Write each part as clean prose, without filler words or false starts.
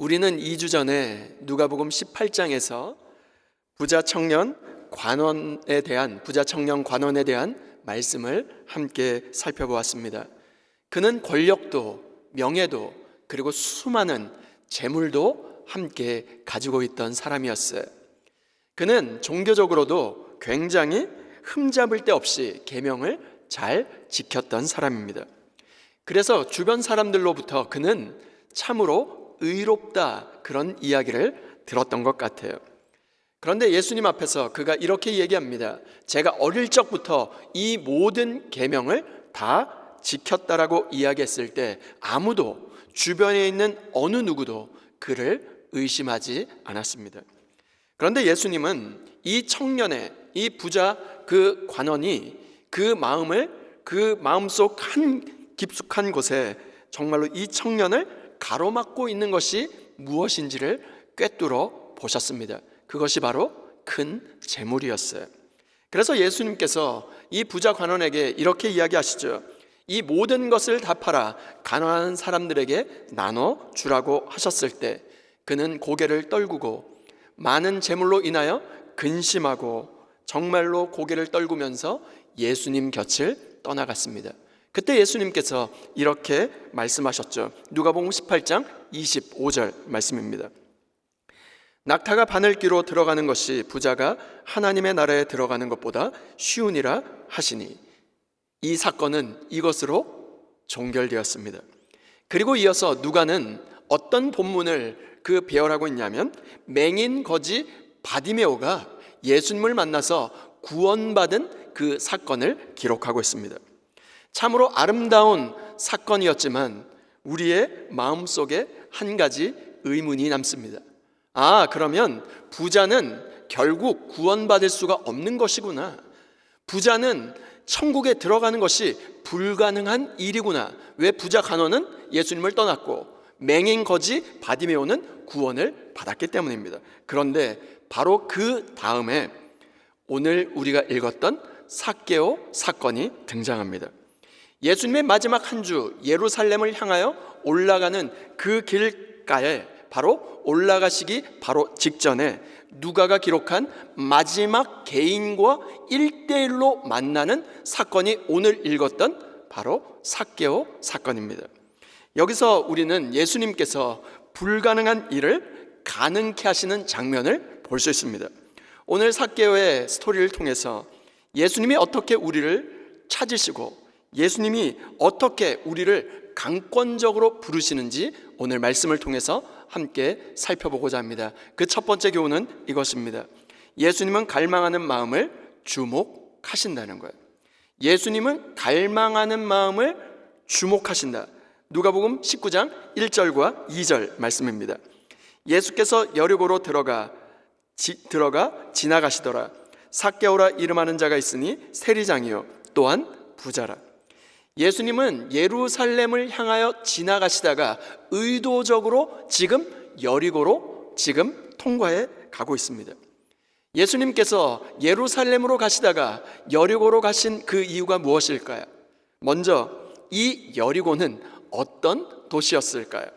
우리는 2주 전에 누가복음 18장에서 부자 청년 관원에 대한 말씀을 함께 살펴보았습니다. 그는 권력도 명예도 그리고 수많은 재물도 함께 가지고 있던 사람이었어요. 그는 종교적으로도 굉장히 흠잡을 데 없이 계명을 잘 지켰던 사람입니다. 그래서 주변 사람들로부터 그는 참으로 의롭다 그런 이야기를 들었던 것 같아요. 그런데 예수님 앞에서 그가 이렇게 얘기합니다. 제가 어릴 적부터 이 모든 계명을 다 지켰다라고 이야기했을 때 아무도 주변에 있는 어느 누구도 그를 의심하지 않았습니다. 그런데 예수님은 이 청년의 이 부자 그 관원이 그 마음속 한 깊숙한 곳에 정말로 이 청년을 가로막고 있는 것이 무엇인지를 꿰뚫어 보셨습니다. 그것이 바로 큰 재물이었어요. 그래서 예수님께서 이 부자 관원에게 이렇게 이야기하시죠. 이 모든 것을 다 팔아 가난한 사람들에게 나눠 주라고 하셨을 때 그는 고개를 떨구고 많은 재물로 인하여 근심하고 정말로 고개를 떨구면서 예수님 곁을 떠나갔습니다. 그때 예수님께서 이렇게 말씀하셨죠. 누가복음 18장 25절 말씀입니다. 낙타가 바늘귀로 들어가는 것이 부자가 하나님의 나라에 들어가는 것보다 쉬우니라 하시니 이 사건은 이것으로 종결되었습니다. 그리고 이어서 누가는 어떤 본문을 배열하고 있냐면 맹인 거지 바디메오가 예수님을 만나서 구원받은 그 사건을 기록하고 있습니다. 참으로 아름다운 사건이었지만 우리의 마음속에 한 가지 의문이 남습니다. 그러면 부자는 결국 구원받을 수가 없는 것이구나. 부자는 천국에 들어가는 것이 불가능한 일이구나. 왜 부자 간원은 예수님을 떠났고 맹인 거지 바디메오는 구원을 받았기 때문입니다. 그런데 바로 그 다음에 오늘 우리가 읽었던 삭개오 사건이 등장합니다. 예수님의 마지막 한 주 예루살렘을 향하여 올라가는 그 길가에 바로 올라가시기 바로 직전에 누가가 기록한 마지막 개인과 1대1로 만나는 사건이 오늘 읽었던 바로 삭개오 사건입니다. 여기서 우리는 예수님께서 불가능한 일을 가능케 하시는 장면을 볼 수 있습니다. 오늘 삭개오의 스토리를 통해서 예수님이 어떻게 우리를 찾으시고 예수님이 어떻게 우리를 강권적으로 부르시는지 오늘 말씀을 통해서 함께 살펴보고자 합니다. 그 첫 번째 교훈은 이것입니다. 예수님은 갈망하는 마음을 주목하신다는 거예요. 예수님은 갈망하는 마음을 주목하신다. 누가복음 19장 1절과 2절 말씀입니다. 예수께서 여리고로 들어가 지나가시더라. 삭개오라 이름하는 자가 있으니 세리장이요 또한 부자라. 예수님은 예루살렘을 향하여 지나가시다가 의도적으로 지금 여리고로 지금 통과해 가고 있습니다. 예수님께서 예루살렘으로 가시다가 여리고로 가신 그 이유가 무엇일까요? 먼저 이 여리고는 어떤 도시였을까요?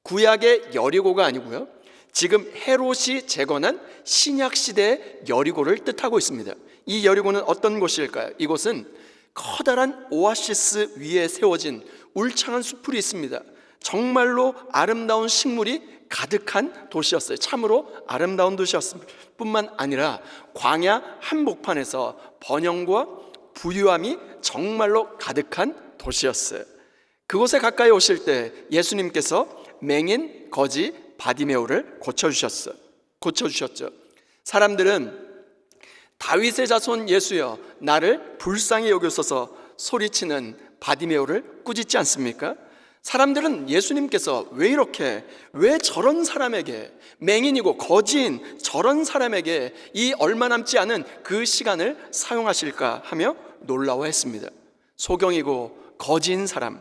구약의 여리고가 아니고요, 지금 헤롯이 재건한 신약시대의 여리고를 뜻하고 있습니다. 이 여리고는 어떤 곳일까요? 이곳은 커다란 오아시스 위에 세워진 울창한 숲이 있습니다. 정말로 아름다운 식물이 가득한 도시였어요. 참으로 아름다운 도시였을 뿐만 아니라 광야 한복판에서 번영과 부유함이 정말로 가득한 도시였어요. 그곳에 가까이 오실 때 예수님께서 맹인 거지 바디메오를 고쳐주셨죠. 사람들은 다윗의 자손 예수여 나를 불쌍히 여기소서 소리치는 바디메오를 꾸짖지 않습니까? 사람들은 예수님께서 왜 저런 사람에게, 맹인이고 거지인 저런 사람에게 이 얼마 남지 않은 그 시간을 사용하실까 하며 놀라워했습니다. 소경이고 거지인 사람,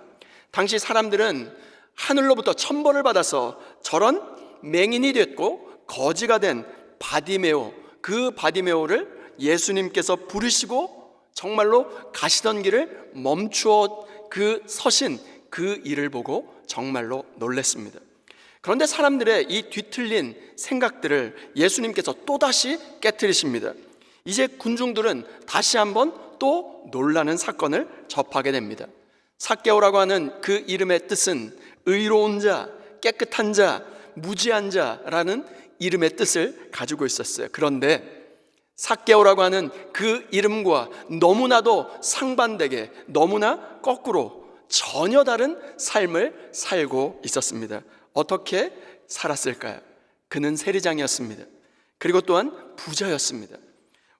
당시 사람들은 하늘로부터 천벌을 받아서 저런 맹인이 됐고 거지가 된 바디메오, 그 바디메오를 예수님께서 부르시고 정말로 가시던 길을 멈추어 서신 그 일을 보고 정말로 놀랐습니다. 그런데 사람들의 이 뒤틀린 생각들을 예수님께서 또다시 깨트리십니다. 이제 군중들은 다시 한번 또 놀라는 사건을 접하게 됩니다. 삭개오라고 하는 그 이름의 뜻은 의로운 자, 깨끗한 자, 무지한 자라는 이름의 뜻을 가지고 있었어요. 그런데 삭개오라고 하는 그 이름과 너무나도 상반되게, 너무나 거꾸로 전혀 다른 삶을 살고 있었습니다. 어떻게 살았을까요? 그는 세리장이었습니다. 그리고 또한 부자였습니다.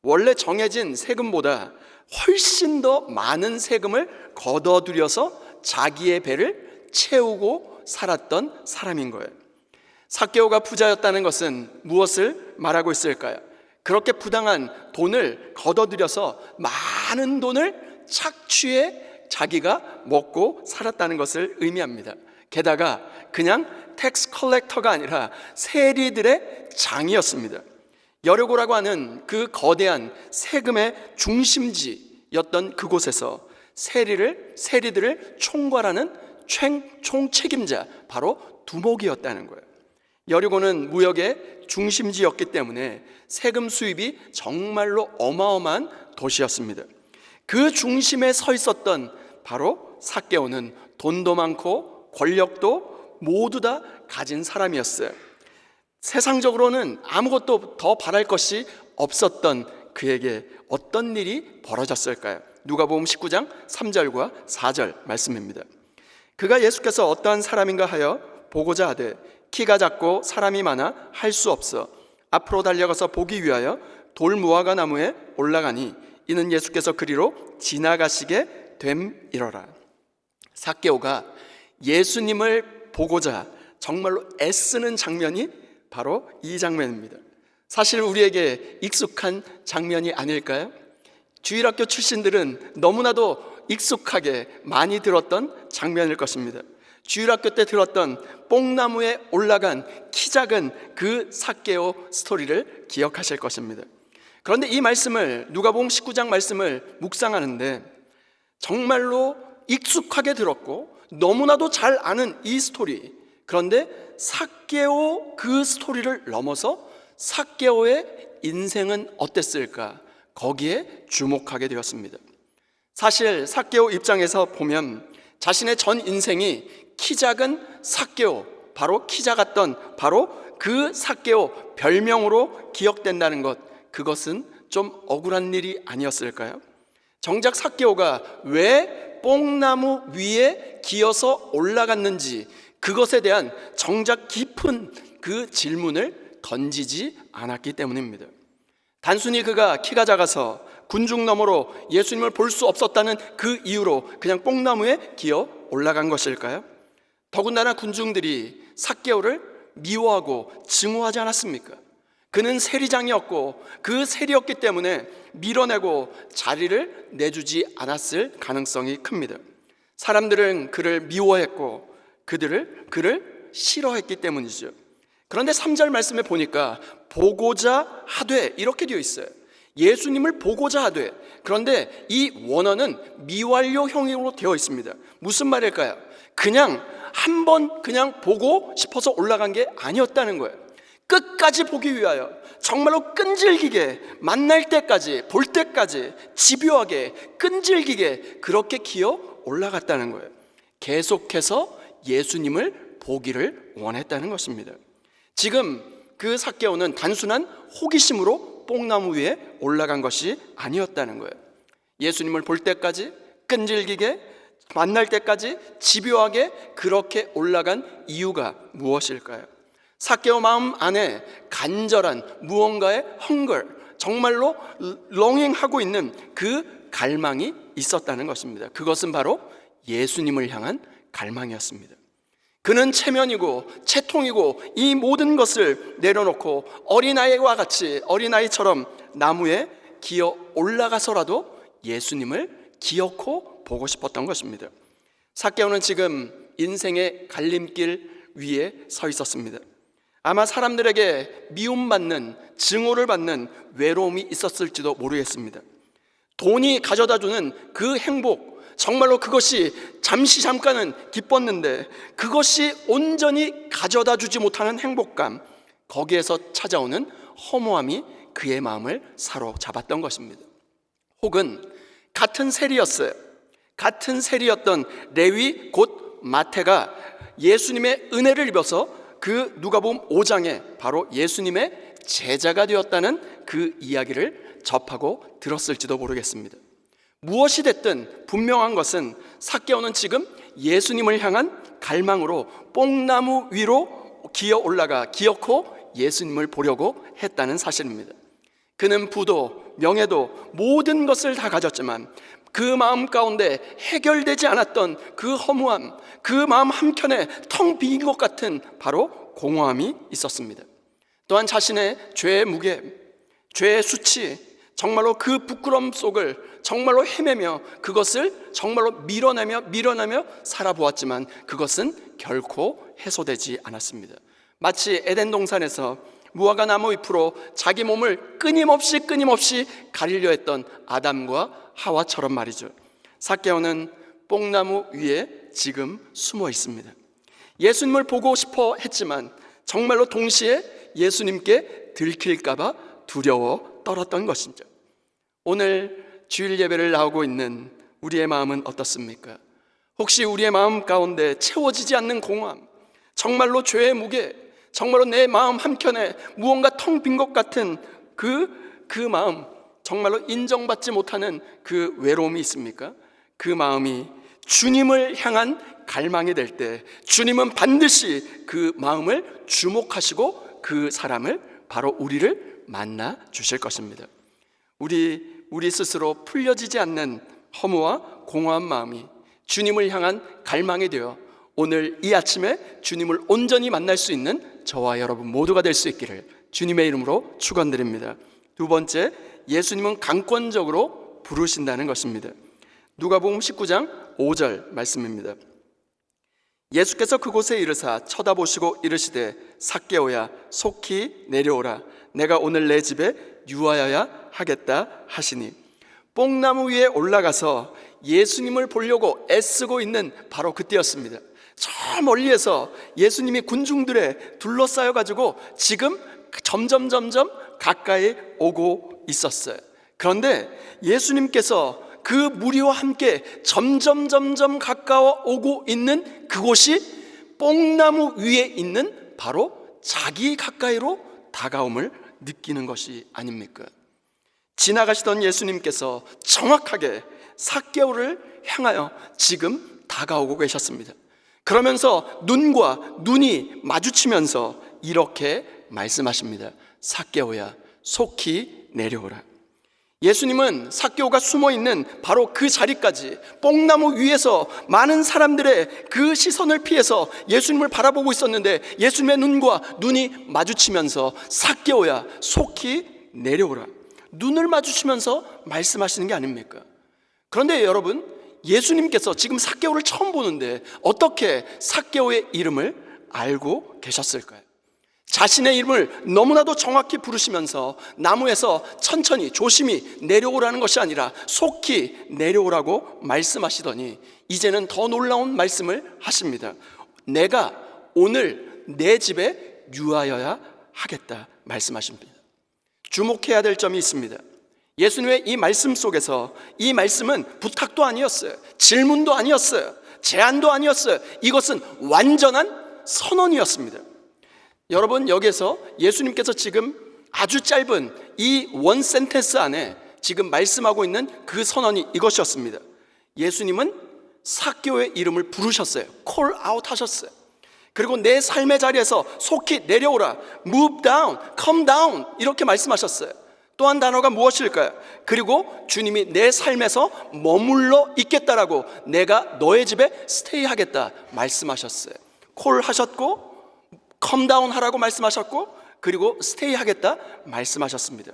원래 정해진 세금보다 훨씬 더 많은 세금을 걷어들여서 자기의 배를 채우고 살았던 사람인 거예요. 삭개오가 부자였다는 것은 무엇을 말하고 있을까요? 그렇게 부당한 돈을 걷어들여서 많은 돈을 착취해 자기가 먹고 살았다는 것을 의미합니다. 게다가 그냥 텍스 컬렉터가 아니라 세리들의 장이었습니다. 여리고라고 하는 그 거대한 세금의 중심지였던 그곳에서 세리들을 총괄하는 총책임자, 바로 두목이었다는 거예요. 여리고는 무역의 중심지였기 때문에 세금 수입이 정말로 어마어마한 도시였습니다. 그 중심에 서 있었던 바로 삭개오는 돈도 많고 권력도 모두 다 가진 사람이었어요. 세상적으로는 아무것도 더 바랄 것이 없었던 그에게 어떤 일이 벌어졌을까요? 누가복음 19장 3절과 4절 말씀입니다. 그가 예수께서 어떠한 사람인가 하여 보고자 하되 키가 작고 사람이 많아 할 수 없어 앞으로 달려가서 보기 위하여 돌무화과 나무에 올라가니 이는 예수께서 그리로 지나가시게 됨이러라. 삭개오가 예수님을 보고자 정말로 애쓰는 장면이 바로 이 장면입니다. 사실 우리에게 익숙한 장면이 아닐까요? 주일학교 출신들은 너무나도 익숙하게 많이 들었던 장면일 것입니다. 주일학교 때 들었던 뽕나무에 올라간 키 작은 그 삭개오 스토리를 기억하실 것입니다. 그런데 이 말씀을, 누가복음 19장 말씀을 묵상하는데 정말로 익숙하게 들었고 너무나도 잘 아는 이 스토리, 그런데 삭개오 그 스토리를 넘어서 삭개오의 인생은 어땠을까, 거기에 주목하게 되었습니다. 사실 삭개오 입장에서 보면 자신의 전 인생이 키 작은 삭개오, 바로 키 작았던 바로 그 삭개오 별명으로 기억된다는 것, 그것은 좀 억울한 일이 아니었을까요? 정작 삭개오가 왜 뽕나무 위에 기어서 올라갔는지, 그것에 대한 정작 깊은 그 질문을 던지지 않았기 때문입니다. 단순히 그가 키가 작아서 군중 너머로 예수님을 볼 수 없었다는 그 이유로 그냥 뽕나무에 기어 올라간 것일까요? 더군다나 군중들이 삭개오를 미워하고 증오하지 않았습니까? 그는 세리장이었고 그 세리였기 때문에 밀어내고 자리를 내주지 않았을 가능성이 큽니다. 사람들은 그를 미워했고 그를 싫어했기 때문이죠. 그런데 3절 말씀에 보니까 보고자 하되 이렇게 되어 있어요. 예수님을 보고자 하되. 그런데 이 원어는 미완료형으로 되어 있습니다. 무슨 말일까요? 그냥 한번 그냥 보고 싶어서 올라간 게 아니었다는 거예요. 끝까지 보기 위하여 정말로 끈질기게 만날 때까지, 볼 때까지 집요하게 끈질기게 그렇게 기어 올라갔다는 거예요. 계속해서 예수님을 보기를 원했다는 것입니다. 지금 그 삭개오는 단순한 호기심으로 뽕나무 위에 올라간 것이 아니었다는 거예요. 예수님을 볼 때까지 끈질기게 만날 때까지 집요하게 그렇게 올라간 이유가 무엇일까요? 삭개오 마음 안에 간절한 무언가의 헝거, 정말로 롱잉하고 있는 그 갈망이 있었다는 것입니다. 그것은 바로 예수님을 향한 갈망이었습니다. 그는 체면이고 채통이고 이 모든 것을 내려놓고 어린아이와 같이, 어린아이처럼 나무에 기어 올라가서라도 예수님을 기어코 보고 싶었던 것입니다. 삭개오는 지금 인생의 갈림길 위에 서 있었습니다. 아마 사람들에게 미움받는, 증오를 받는 외로움이 있었을지도 모르겠습니다. 돈이 가져다주는 그 행복, 정말로 그것이 잠깐은 기뻤는데 그것이 온전히 가져다 주지 못하는 행복감, 거기에서 찾아오는 허무함이 그의 마음을 사로잡았던 것입니다. 혹은 같은 세리였어요. 같은 세리였던 레위 곧 마태가 예수님의 은혜를 입어서 그 누가복음 5장에 바로 예수님의 제자가 되었다는 그 이야기를 접하고 들었을지도 모르겠습니다. 무엇이 됐든 분명한 것은 삭개오는 지금 예수님을 향한 갈망으로 뽕나무 위로 기어 올라가 기어코 예수님을 보려고 했다는 사실입니다. 그는 부도 명예도 모든 것을 다 가졌지만 그 마음 가운데 해결되지 않았던 그 허무함, 그 마음 한켠에 텅 빈 것 같은 바로 공허함이 있었습니다. 또한 자신의 죄의 무게, 죄의 수치, 정말로 그 부끄러움 속을 정말로 헤매며 그것을 정말로 밀어내며 살아보았지만 그것은 결코 해소되지 않았습니다. 마치 에덴 동산에서 무화과 나무 잎으로 자기 몸을 끊임없이 가리려 했던 아담과 하와처럼 말이죠. 삭개오는 뽕나무 위에 지금 숨어 있습니다. 예수님을 보고 싶어 했지만 정말로 동시에 예수님께 들킬까봐 두려워 떨었던 것이죠. 오늘 주일 예배를 나오고 있는 우리의 마음은 어떻습니까? 혹시 우리의 마음 가운데 채워지지 않는 공허함, 정말로 죄의 무게, 정말로 내 마음 한켠에 무언가 텅 빈 것 같은 그 마음, 정말로 인정받지 못하는 그 외로움이 있습니까? 그 마음이 주님을 향한 갈망이 될 때 주님은 반드시 그 마음을 주목하시고 그 사람을 바로 우리를 만나 주실 것입니다. 우리 스스로 풀려지지 않는 허무와 공허한 마음이 주님을 향한 갈망이 되어 오늘 이 아침에 주님을 온전히 만날 수 있는 저와 여러분 모두가 될 수 있기를 주님의 이름으로 축원드립니다. 두 번째, 예수님은 강권적으로 부르신다는 것입니다. 누가복음 19장 5절 말씀입니다. 예수께서 그곳에 이르사 쳐다보시고 이르시되 삭개오야 속히 내려오라 내가 오늘 내 집에 유하여야 하겠다 하시니, 뽕나무 위에 올라가서 예수님을 보려고 애쓰고 있는 바로 그때였습니다. 저 멀리에서 예수님이 군중들에 둘러싸여 가지고 지금 점점 가까이 오고 있었어요. 그런데 예수님께서 그 무리와 함께 점점 가까워 오고 있는 그곳이 뽕나무 위에 있는 바로 자기 가까이로 다가옴을 느끼는 것이 아닙니까? 지나가시던 예수님께서 정확하게 삭개오를 향하여 지금 다가오고 계셨습니다. 그러면서 눈과 눈이 마주치면서 이렇게 말씀하십니다. 삭개오야 속히 내려오라. 예수님은 삭개오가 숨어있는 바로 그 자리까지 뽕나무 위에서 많은 사람들의 그 시선을 피해서 예수님을 바라보고 있었는데 예수님의 눈과 눈이 마주치면서 삭개오야 속히 내려오라, 눈을 마주치면서 말씀하시는 게 아닙니까? 그런데 여러분, 예수님께서 지금 삭개오를 처음 보는데 어떻게 삭개오의 이름을 알고 계셨을까요? 자신의 이름을 너무나도 정확히 부르시면서 나무에서 천천히 조심히 내려오라는 것이 아니라 속히 내려오라고 말씀하시더니 이제는 더 놀라운 말씀을 하십니다. 내가 오늘 내 집에 유하여야 하겠다 말씀하십니다. 주목해야 될 점이 있습니다. 예수님의 이 말씀 속에서 이 말씀은 부탁도 아니었어요. 질문도 아니었어요. 제안도 아니었어요. 이것은 완전한 선언이었습니다. 여러분, 여기에서 예수님께서 지금 아주 짧은 이 원 센텐스 안에 지금 말씀하고 있는 그 선언이 이것이었습니다. 예수님은 삭개오의 이름을 부르셨어요. 콜 아웃 하셨어요. 그리고 내 삶의 자리에서 속히 내려오라, move down, come down 이렇게 말씀하셨어요. 또 한 단어가 무엇일까요? 그리고 주님이 내 삶에서 머물러 있겠다라고, 내가 너의 집에 스테이 하겠다 말씀하셨어요. 콜 하셨고 come down 하라고 말씀하셨고 그리고 스테이 하겠다 말씀하셨습니다.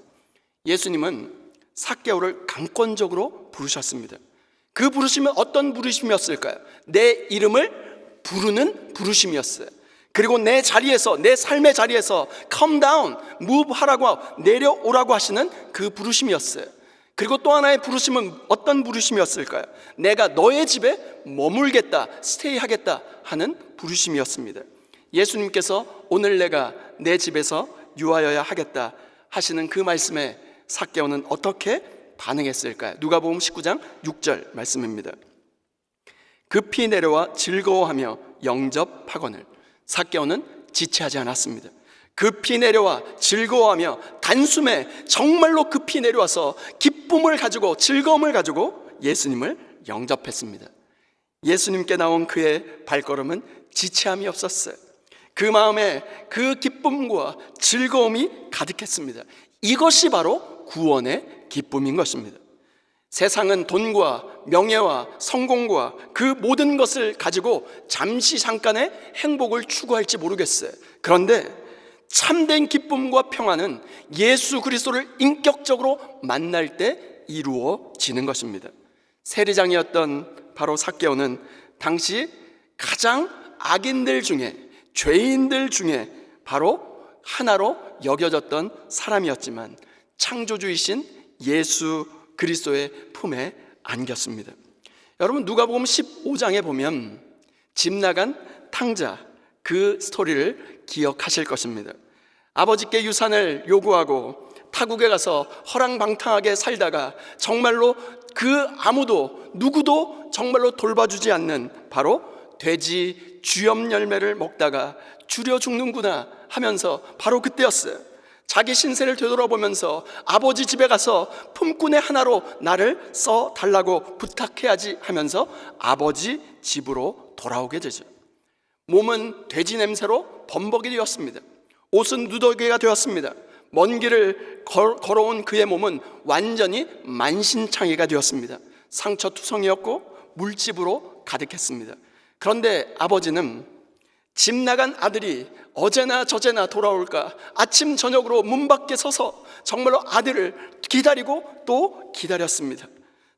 예수님은 삭개오를 강권적으로 부르셨습니다. 그 부르심은 어떤 부르심이었을까요? 내 이름을 부르는 부르심이었어요. 그리고 내 자리에서, 내 삶의 자리에서 come down, move 하라고, 내려오라고 하시는 그 부르심이었어요. 그리고 또 하나의 부르심은 어떤 부르심이었을까요? 내가 너의 집에 머물겠다, 스테이하겠다 하는 부르심이었습니다. 예수님께서 오늘 내가 내 집에서 유하여야 하겠다 하시는 그 말씀에 삭개오는 어떻게 반응했을까요? 누가복음 19장 6절 말씀입니다. 급히 내려와 즐거워하며 영접하거늘. 삭개오는 지체하지 않았습니다. 급히 내려와 즐거워하며 단숨에 정말로 급히 내려와서 기쁨을 가지고 즐거움을 가지고 예수님을 영접했습니다. 예수님께 나온 그의 발걸음은 지체함이 없었어요. 그 마음에 그 기쁨과 즐거움이 가득했습니다. 이것이 바로 구원의 기쁨인 것입니다. 세상은 돈과 명예와 성공과 그 모든 것을 가지고 잠시 잠깐의 행복을 추구할지 모르겠어요. 그런데 참된 기쁨과 평안은 예수 그리스도를 인격적으로 만날 때 이루어지는 것입니다. 세리장이었던 바로 삭개오는 당시 가장 악인들 중에, 죄인들 중에 바로 하나로 여겨졌던 사람이었지만 창조주이신 예수 그리스도의 품에 안겼습니다. 여러분, 누가복음 15장에 보면 집 나간 탕자, 그 스토리를 기억하실 것입니다. 아버지께 유산을 요구하고 타국에 가서 허랑방탕하게 살다가 정말로 그 아무도 누구도 정말로 돌봐주지 않는 바로 돼지 쥐염 열매를 먹다가 줄여 죽는구나 하면서 바로 그때였어요. 자기 신세를 되돌아보면서 아버지 집에 가서 품꾼의 하나로 나를 써달라고 부탁해야지 하면서 아버지 집으로 돌아오게 되죠. 몸은 돼지 냄새로 범벅이 되었습니다. 옷은 누더기가 되었습니다. 먼 길을 걸어온 그의 몸은 완전히 만신창이가 되었습니다. 상처투성이었고 물집으로 가득했습니다. 그런데 아버지는 집 나간 아들이 어제나 저제나 돌아올까 아침 저녁으로 문 밖에 서서 정말로 아들을 기다리고 또 기다렸습니다.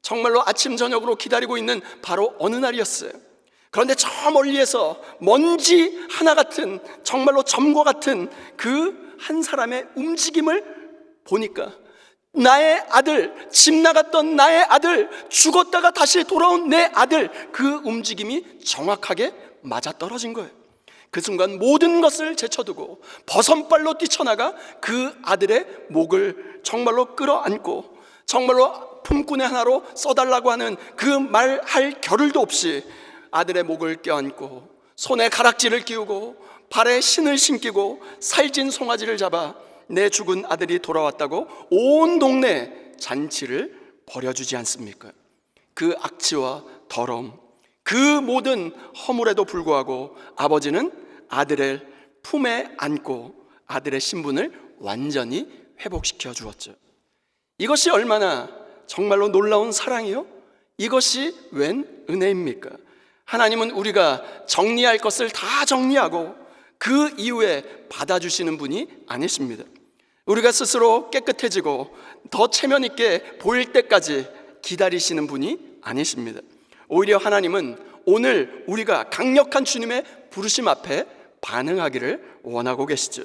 정말로 아침 저녁으로 기다리고 있는 바로 어느 날이었어요. 그런데 저 멀리에서 먼지 하나 같은 정말로 점과 같은 그 한 사람의 움직임을 보니까 나의 아들, 집 나갔던 나의 아들, 죽었다가 다시 돌아온 내 아들, 그 움직임이 정확하게 맞아떨어진 거예요. 그 순간 모든 것을 제쳐두고 버선발로 뛰쳐나가 그 아들의 목을 정말로 끌어안고 정말로 품꾼의 하나로 써달라고 하는 그 말할 겨를도 없이 아들의 목을 껴안고 손에 가락지를 끼우고 발에 신을 신기고 살찐 송아지를 잡아 내 죽은 아들이 돌아왔다고 온 동네 잔치를 벌여주지 않습니까? 그 악취와 더러움, 그 모든 허물에도 불구하고 아버지는 아들을 품에 안고 아들의 신분을 완전히 회복시켜 주었죠. 이것이 얼마나 정말로 놀라운 사랑이요? 이것이 웬 은혜입니까? 하나님은 우리가 정리할 것을 다 정리하고 그 이후에 받아주시는 분이 아니십니다. 우리가 스스로 깨끗해지고 더 체면 있게 보일 때까지 기다리시는 분이 아니십니다. 오히려 하나님은 오늘 우리가 강력한 주님의 부르심 앞에 반응하기를 원하고 계시죠.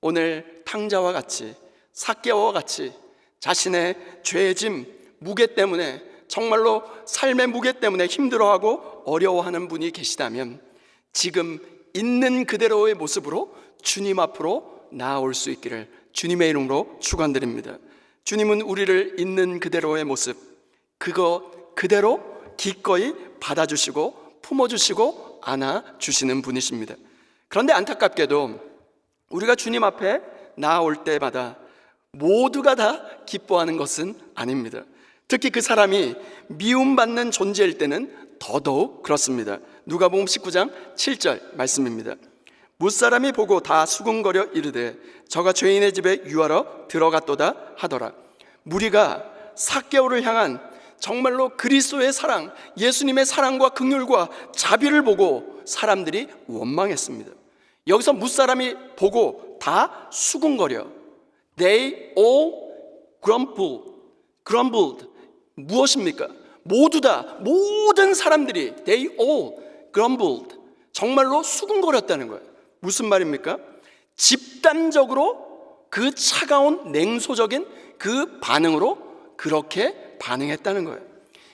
오늘 탕자와 같이, 삭개오와 같이 자신의 죄의 짐, 무게 때문에 정말로 삶의 무게 때문에 힘들어하고 어려워하는 분이 계시다면 지금 있는 그대로의 모습으로 주님 앞으로 나아올 수 있기를 주님의 이름으로 축원드립니다. 주님은 우리를 있는 그대로의 모습, 그거 그대로 기꺼이 받아주시고 품어주시고 안아주시는 분이십니다. 그런데 안타깝게도 우리가 주님 앞에 나아올 때마다 모두가 다 기뻐하는 것은 아닙니다. 특히 그 사람이 미움받는 존재일 때는 더더욱 그렇습니다. 누가복음 19장 7절 말씀입니다. 무사람이 보고 다 수군거려 이르되 저가 죄인의 집에 유하러 들어갔도다 하더라. 무리가 삭개오를 향한 정말로 그리스도의 사랑, 예수님의 사랑과 긍휼과 자비를 보고 사람들이 원망했습니다. 여기서 무사람이 보고 다 수군거려. They all grumbled. 무엇입니까? 모두 다, 모든 사람들이 They all grumbled. 정말로 수군거렸다는 거예요. 무슨 말입니까? 집단적으로 그 차가운 냉소적인 그 반응으로 그렇게 반응했다는 거예요.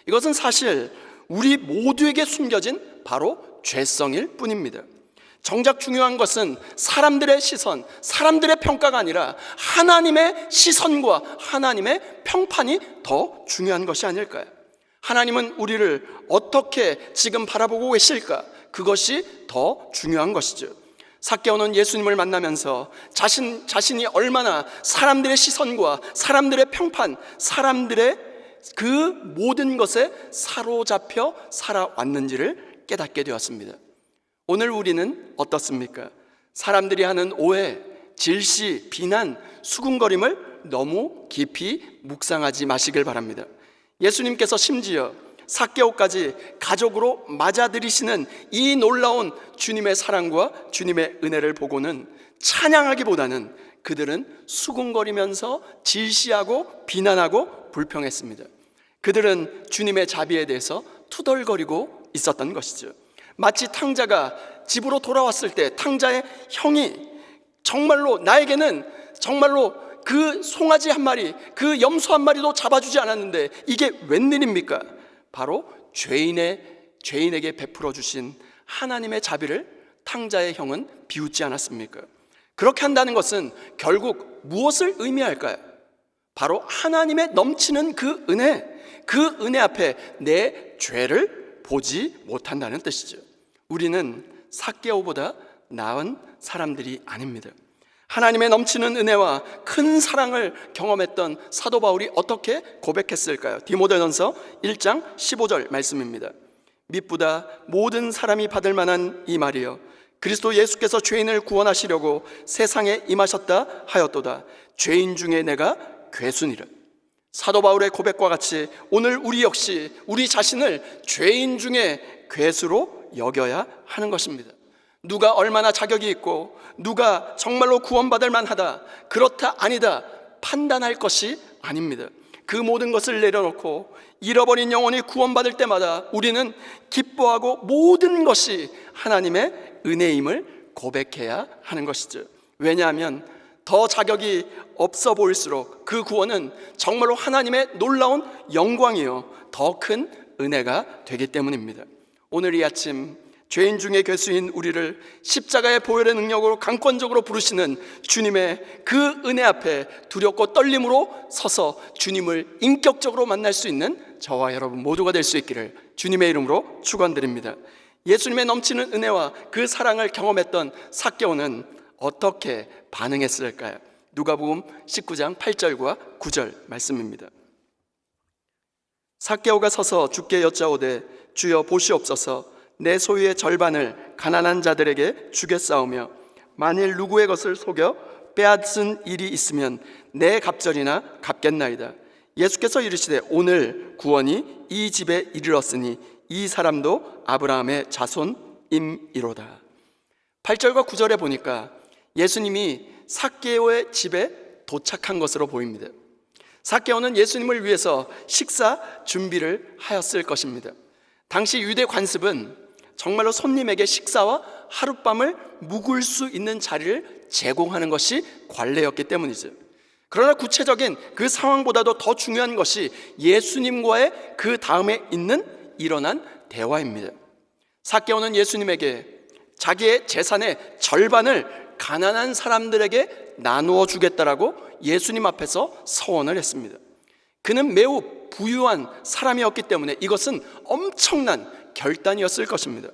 이것은 사실 우리 모두에게 숨겨진 바로 죄성일 뿐입니다. 정작 중요한 것은 사람들의 시선, 사람들의 평가가 아니라 하나님의 시선과 하나님의 평판이 더 중요한 것이 아닐까요? 하나님은 우리를 어떻게 지금 바라보고 계실까? 그것이 더 중요한 것이죠. 삭개오는 예수님을 만나면서 자신이 얼마나 사람들의 시선과 사람들의 평판, 사람들의 그 모든 것에 사로잡혀 살아왔는지를 깨닫게 되었습니다. 오늘 우리는 어떻습니까? 사람들이 하는 오해, 질시, 비난, 수군거림을 너무 깊이 묵상하지 마시길 바랍니다. 예수님께서 심지어 삭개오까지 가족으로 맞아들이시는 이 놀라운 주님의 사랑과 주님의 은혜를 보고는 찬양하기보다는 그들은 수군거리면서 질시하고 비난하고 불평했습니다. 그들은 주님의 자비에 대해서 투덜거리고 있었던 것이죠. 마치 탕자가 집으로 돌아왔을 때 탕자의 형이 정말로 나에게는 정말로 그 송아지 한 마리, 그 염소 한 마리도 잡아주지 않았는데 이게 웬일입니까? 바로 죄인에게 베풀어 주신 하나님의 자비를 탕자의 형은 비웃지 않았습니까? 그렇게 한다는 것은 결국 무엇을 의미할까요? 바로 하나님의 넘치는 그 은혜 앞에 내 죄를 보지 못한다는 뜻이죠. 우리는 삭개오보다 나은 사람들이 아닙니다. 하나님의 넘치는 은혜와 큰 사랑을 경험했던 사도 바울이 어떻게 고백했을까요? 디모데전서 1장 15절 말씀입니다. mit보다 모든 사람이 받을 만한 이 말이여 그리스도 예수께서 죄인을 구원하시려고 세상에 임하셨다 하였도다. 죄인 중에 내가 괴순이라. 사도 바울의 고백과 같이 오늘 우리 역시 우리 자신을 죄인 중에 괴수로 여겨야 하는 것입니다. 누가 얼마나 자격이 있고 누가 정말로 구원받을 만하다, 그렇다 아니다 판단할 것이 아닙니다. 그 모든 것을 내려놓고 잃어버린 영혼이 구원받을 때마다 우리는 기뻐하고 모든 것이 하나님의 은혜임을 고백해야 하는 것이죠. 왜냐하면 더 자격이 없어 보일수록 그 구원은 정말로 하나님의 놀라운 영광이요 더 큰 은혜가 되기 때문입니다. 오늘 이 아침 죄인 중에 괴수인 우리를 십자가의 보혈의 능력으로 강권적으로 부르시는 주님의 그 은혜 앞에 두렵고 떨림으로 서서 주님을 인격적으로 만날 수 있는 저와 여러분 모두가 될 수 있기를 주님의 이름으로 축원드립니다. 예수님의 넘치는 은혜와 그 사랑을 경험했던 삭개오는 어떻게 반응했을까요? 누가복음 19장 8절과 9절 말씀입니다. 삭개오가 서서 주께 여짜오되 주여 보시옵소서 내 소유의 절반을 가난한 자들에게 주겠사오며 만일 누구의 것을 속여 빼앗은 일이 있으면 내 갑절이나 갚겠나이다. 예수께서 이르시되 오늘 구원이 이 집에 이르렀으니 이 사람도 아브라함의 자손임이로다. 8절과 9절에 보니까 예수님이 삭개오의 집에 도착한 것으로 보입니다. 삭개오는 예수님을 위해서 식사 준비를 하였을 것입니다. 당시 유대 관습은 정말로 손님에게 식사와 하룻밤을 묵을 수 있는 자리를 제공하는 것이 관례였기 때문이죠. 그러나 구체적인 그 상황보다도 더 중요한 것이 예수님과의 그 다음에 일어난 대화입니다. 삭개오는 예수님에게 자기의 재산의 절반을 가난한 사람들에게 나누어 주겠다라고 예수님 앞에서 서원을 했습니다. 그는 매우 부유한 사람이었기 때문에 이것은 엄청난 결단이었을 것입니다.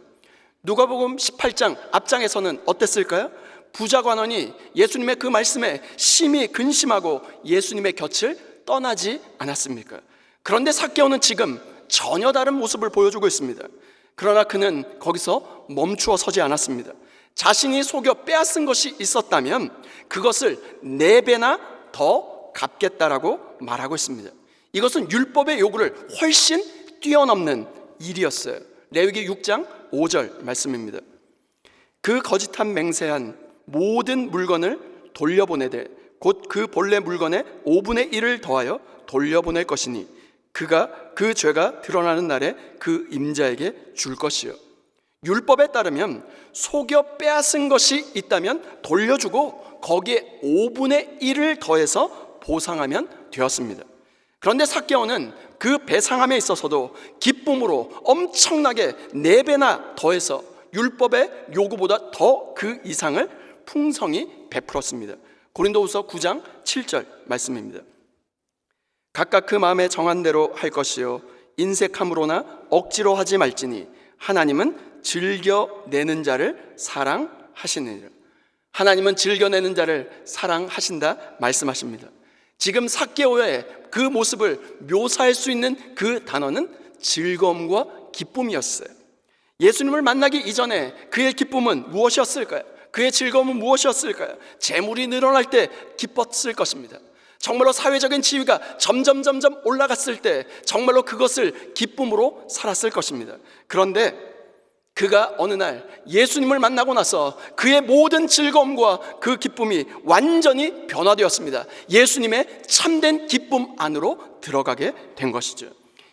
누가복음 18장 앞장에서는 어땠을까요? 부자 관원이 예수님의 그 말씀에 심히 근심하고 예수님의 곁을 떠나지 않았습니까? 그런데 삭개오는 지금 전혀 다른 모습을 보여주고 있습니다. 그러나 그는 거기서 멈추어 서지 않았습니다. 자신이 속여 빼앗은 것이 있었다면 그것을 4배나 더 갚겠다라고 말하고 있습니다. 이것은 율법의 요구를 훨씬 뛰어넘는 일이었어요. 레위기 6장 5절 말씀입니다. 그 거짓한 맹세한 모든 물건을 돌려보내되 곧 그 본래 물건의 5분의 1을 더하여 돌려보낼 것이니 그가 그 죄가 드러나는 날에 그 임자에게 줄 것이요. 율법에 따르면 속여 빼앗은 것이 있다면 돌려주고 거기에 5분의 1을 더해서 보상하면 되었습니다. 그런데 삭개오는 그 배상함에 있어서도 기쁨으로 엄청나게 4배나 더해서 율법의 요구보다 더 그 이상을 풍성히 베풀었습니다. 고린도후서 9장 7절 말씀입니다. 각각 그 마음에 정한 대로 할 것이요 인색함으로나 억지로 하지 말지니 하나님은 즐겨내는 자를 사랑하시느니라. 하나님은 즐겨내는 자를 사랑하신다 말씀하십니다. 지금 삭개오의 그 모습을 묘사할 수 있는 그 단어는 즐거움과 기쁨이었어요. 예수님을 만나기 이전에 그의 기쁨은 무엇이었을까요? 그의 즐거움은 무엇이었을까요? 재물이 늘어날 때 기뻤을 것입니다. 정말로 사회적인 지위가 점점 올라갔을 때 정말로 그것을 기쁨으로 살았을 것입니다. 그런데 그가 어느 날 예수님을 만나고 나서 그의 모든 즐거움과 그 기쁨이 완전히 변화되었습니다. 예수님의 참된 기쁨 안으로 들어가게 된 것이죠.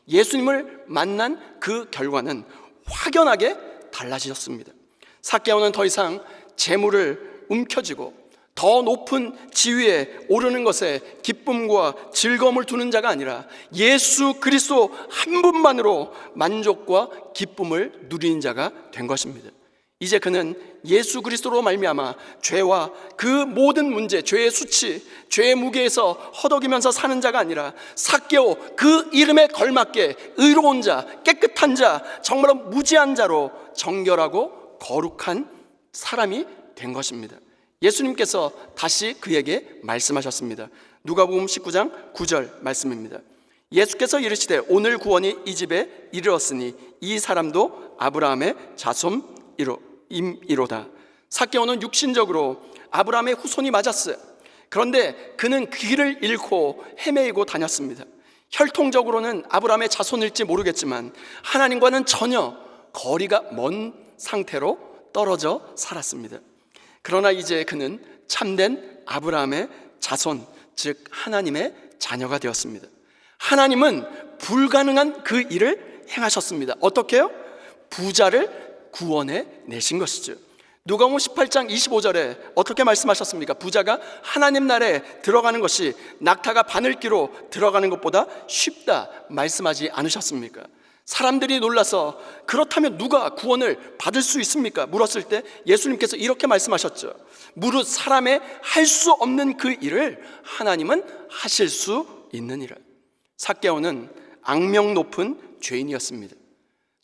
예수님을 만난 그 결과는 확연하게 달라지셨습니다. 삭개오는 더 이상 재물을 움켜쥐고 더 높은 지위에 오르는 것에 기쁨과 즐거움을 두는 자가 아니라 예수 그리스도 한 분만으로 만족과 기쁨을 누리는 자가 된 것입니다. 이제 그는 예수 그리스도로 말미암아 죄와 그 모든 문제, 죄의 수치, 죄의 무게에서 허덕이면서 사는 자가 아니라 삭개오 그 이름에 걸맞게 의로운 자, 깨끗한 자, 정말로 무지한 자로 정결하고 거룩한 사람이 된 것입니다. 예수님께서 다시 그에게 말씀하셨습니다. 누가복음 19장 9절 말씀입니다. 예수께서 이르시되 오늘 구원이 이 집에 이르렀으니 이 사람도 아브라함의 자손이로다. 삭개오는 육신적으로 아브라함의 후손이 맞았어요. 그런데 그는 길을 잃고 헤매이고 다녔습니다. 혈통적으로는 아브라함의 자손일지 모르겠지만 하나님과는 전혀 거리가 먼 상태로 떨어져 살았습니다. 그러나 이제 그는 참된 아브라함의 자손, 즉 하나님의 자녀가 되었습니다. 하나님은 불가능한 그 일을 행하셨습니다. 어떻게요? 부자를 구원해 내신 것이죠. 누가복음 18장 25절에 어떻게 말씀하셨습니까? 부자가 하나님 나라에 들어가는 것이 낙타가 바늘기로 들어가는 것보다 쉽다 말씀하지 않으셨습니까? 사람들이 놀라서 그렇다면 누가 구원을 받을 수 있습니까? 물었을 때 예수님께서 이렇게 말씀하셨죠. 무릇 사람의 할 수 없는 그 일을 하나님은 하실 수 있느니라. 삭개오는 악명 높은 죄인이었습니다.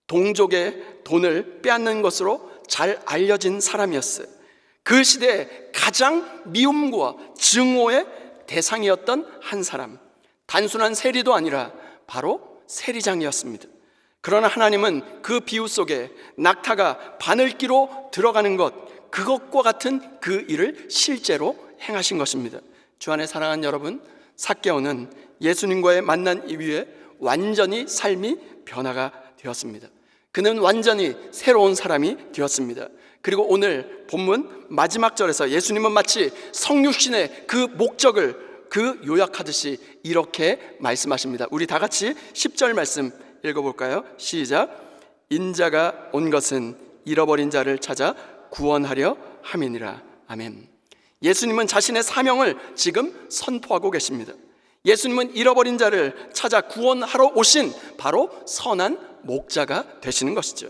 동족의 돈을 빼앗는 것으로 잘 알려진 사람이었어요. 그 시대에 가장 미움과 증오의 대상이었던 한 사람, 단순한 세리도 아니라 바로 세리장이었습니다. 그러나 하나님은 그 비유 속에 낙타가 바늘기로 들어가는 것, 그것과 같은 그 일을 실제로 행하신 것입니다. 주 안에 사랑하는 여러분, 삭개오는 예수님과의 만난 이후에 완전히 삶이 변화가 되었습니다. 그는 완전히 새로운 사람이 되었습니다. 그리고 오늘 본문 마지막 절에서 예수님은 마치 성육신의 그 목적을 그 요약하듯이 이렇게 말씀하십니다. 우리 다 같이 10절 말씀 읽어볼까요? 시작. 인자가 온 것은 잃어버린 자를 찾아 구원하려 함이니라. 아멘. 예수님은 자신의 사명을 지금 선포하고 계십니다. 예수님은 잃어버린 자를 찾아 구원하러 오신 바로 선한 목자가 되시는 것이죠.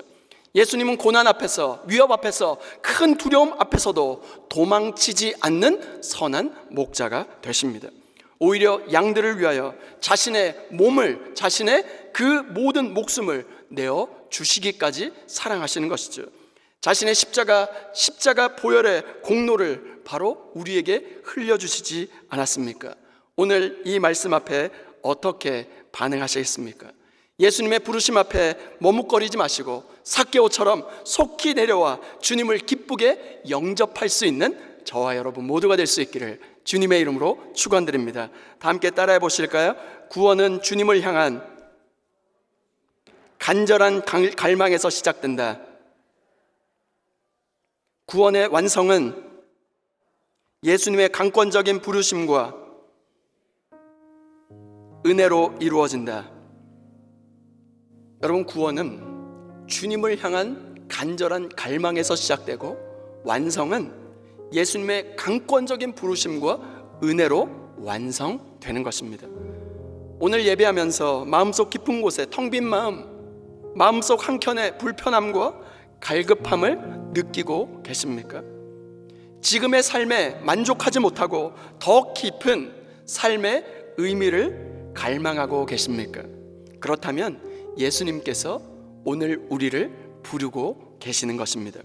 예수님은 고난 앞에서, 위협 앞에서, 큰 두려움 앞에서도 도망치지 않는 선한 목자가 되십니다. 오히려 양들을 위하여 자신의 몸을, 자신의 그 모든 목숨을 내어 주시기까지 사랑하시는 것이죠. 자신의 십자가 보혈의 공로를 바로 우리에게 흘려주시지 않았습니까? 오늘 이 말씀 앞에 어떻게 반응하시겠습니까? 예수님의 부르심 앞에 머뭇거리지 마시고 삭개오처럼 속히 내려와 주님을 기쁘게 영접할 수 있는 저와 여러분 모두가 될 수 있기를 주님의 이름으로 축원드립니다. 다 함께 따라해 보실까요? 구원은 주님을 향한 간절한 갈망에서 시작된다. 구원의 완성은 예수님의 강권적인 부르심과 은혜로 이루어진다. 여러분, 구원은 주님을 향한 간절한 갈망에서 시작되고 완성은 예수님의 강권적인 부르심과 은혜로 완성되는 것입니다. 오늘 예배하면서 마음속 깊은 곳에 텅 빈 마음속 한켠에 불편함과 갈급함을 느끼고 계십니까? 지금의 삶에 만족하지 못하고 더 깊은 삶의 의미를 갈망하고 계십니까? 그렇다면 예수님께서 오늘 우리를 부르고 계시는 것입니다.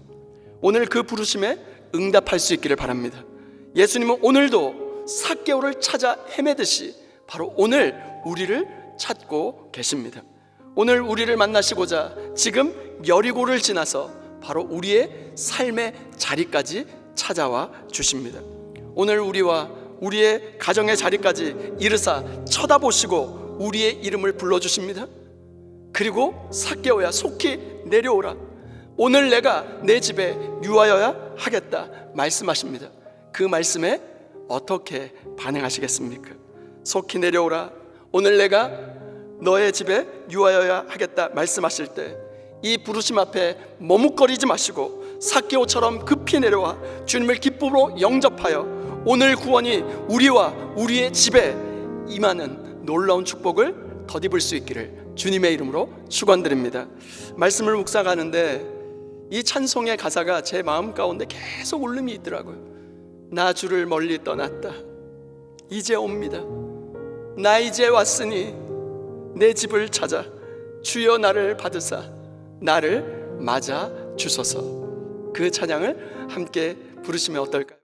오늘 그 부르심에 응답할 수 있기를 바랍니다. 예수님은 오늘도 삭개오를 찾아 헤매듯이 바로 오늘 우리를 찾고 계십니다. 오늘 우리를 만나시고자 지금 여리고를 지나서 바로 우리의 삶의 자리까지 찾아와 주십니다. 오늘 우리와 우리의 가정의 자리까지 이르사 쳐다보시고 우리의 이름을 불러주십니다. 그리고 삭개오야 속히 내려오라. 오늘 내가 내 집에 유하여야 하겠다 말씀하십니다. 그 말씀에 어떻게 반응하시겠습니까? 속히 내려오라. 오늘 내가 너의 집에 유하여야 하겠다 말씀하실 때 이 부르심 앞에 머뭇거리지 마시고 삭개오처럼 급히 내려와 주님을 기쁨으로 영접하여 오늘 구원이 우리와 우리의 집에 임하는 놀라운 축복을 덧입을 수 있기를 주님의 이름으로 축원드립니다. 말씀을 묵상하는데 이 찬송의 가사가 제 마음 가운데 계속 울림이 있더라고요. 나 주를 멀리 떠났다 이제 옵니다. 나 이제 왔으니 내 집을 찾아 주여 나를 받으사 나를 맞아 주소서. 그 찬양을 함께 부르시면 어떨까요?